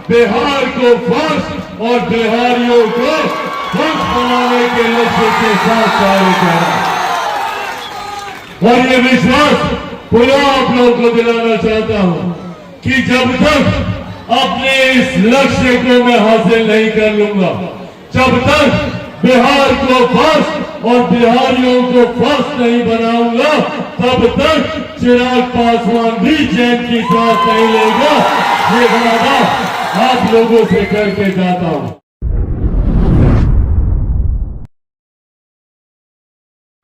बिहार को फर्स्ट और बिहारियों को फर्स्ट बनाने के लक्ष्य के साथ कार्य कर रहा है। और ये विश्वास पुनः आप लोगों को दिलाना चाहता हूं कि जब तक अपने इस लक्ष्य को मैं हासिल नहीं कर लूंगा, जब तक बिहार को फर्स्ट और बिहारियों को फर्स्ट नहीं बनाऊंगा, तब तक चिराग पासवान भी चैन की सांस नहीं लेगा। ये वादा आप लोगों से करके जाता हूं।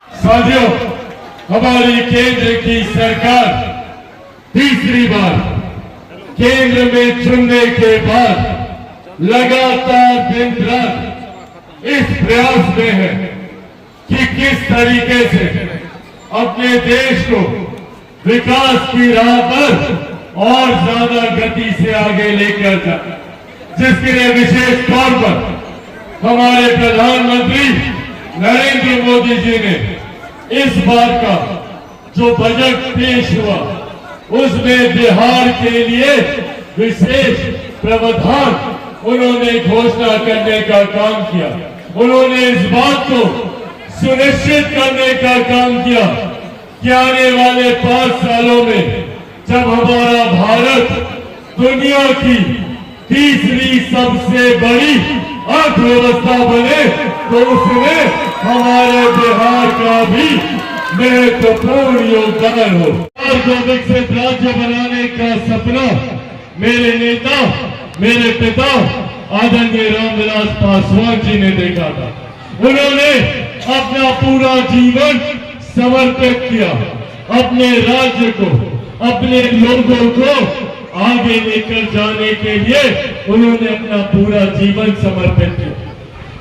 साथियों, हमारी केंद्र की सरकार तीसरी बार केंद्र में चुनने के बाद लगातार दिन रात इस प्रयास में है कि किस तरीके से अपने देश को विकास की राह पर और ज्यादा गति से आगे लेकर जाए, जिसके लिए विशेष तौर पर हमारे प्रधानमंत्री नरेंद्र मोदी जी ने इस बार का जो बजट पेश हुआ उसमें बिहार के लिए विशेष प्रावधान उन्होंने घोषणा करने का काम किया। उन्होंने इस बात को सुनिश्चित करने का काम किया कि आने वाले 5 सालों में जब हमारा भारत दुनिया की तीसरी सबसे बड़ी अर्थव्यवस्था बने तो उसमें हमारे बिहार का भी महत्वपूर्ण योगदान हो। बिहार को विकसित राज्य बनाने का सपना मेरे नेता, मेरे पिता आदरणीय रामविलास पासवान जी ने देखा था। उन्होंने अपना पूरा जीवन समर्पित किया, अपने राज्य को, अपने लोगों को आगे लेकर जाने के लिए उन्होंने अपना पूरा जीवन समर्पित किया।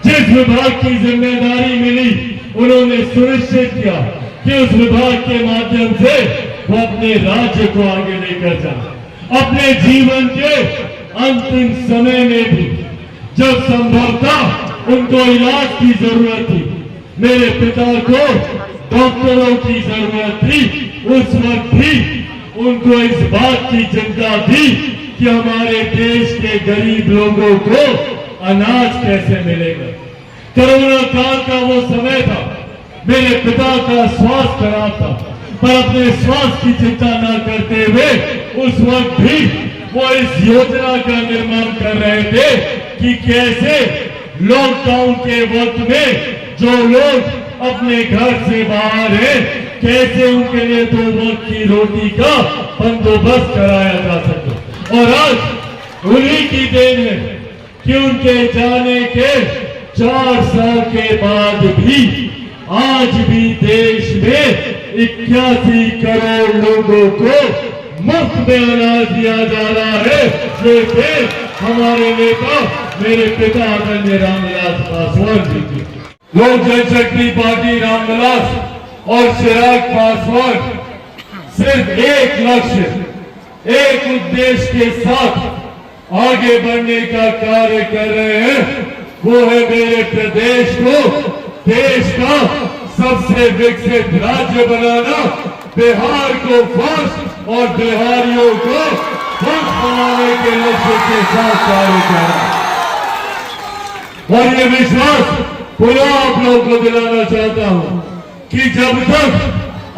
जिस विभाग की जिम्मेदारी मिली उन्होंने सुनिश्चित किया कि उस विभाग के माध्यम से वो अपने राज्य को आगे लेकर जाए। अपने जीवन के अंतिम समय में भी जब संभव था उनको इलाज की जरूरत थी, मेरे पिता को डॉक्टरों की जरूरत थी, उस वक्त भी उनको इस बात की चिंता थी कि हमारे देश के गरीब लोगों को अनाज कैसे मिलेगा। कोरोना काल का वो समय था, मेरे पिता का स्वास्थ्य खराब था, पर अपने स्वास्थ्य की चिंता न करते हुए उस वक्त भी वो इस योजना का निर्माण कर रहे थे कि कैसे लॉकडाउन के वक्त में जो लोग अपने घर से बाहर हैं, कैसे उनके लिए 2 वक्त की रोटी का बंदोबस्त कराया जा सके। और आज उन्हीं की देन है कि उनके जाने के 4 साल के बाद भी आज भी देश में 81 करोड़ लोगों को मुफ्त में अनाज दिया जा रहा है। ये थे हमारे नेता, मेरे पिता आदरणीय रामविलास पासवान जी। लोक जनशक्ति पार्टी रामविलास और चिराग पासवान सिर्फ एक लक्ष्य, एक उद्देश्य के साथ आगे बढ़ने का कार्य कर रहे हैं। वो है मेरे प्रदेश को देश का सबसे विकसित राज्य बनाना, बिहार को फर्स्ट और बिहारियों को फर्स्ट बनाने के लक्ष्य के साथ कार्य कर रहा है। और ये विश्वास पुनः आप लोगों को दिलाना चाहता हूं कि जब तक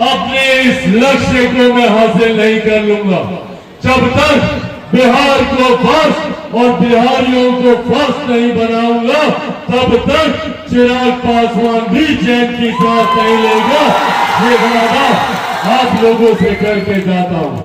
अपने इस लक्ष्य को मैं हासिल नहीं कर लूंगा, जब तक बिहार को फर्स्ट और बिहारियों को फर्स्ट नहीं बनाऊंगा, तब तक चिराग पासवान भी चैन की सांस नहीं लेगा। ये वादा आप लोगों से करके जाता हूं।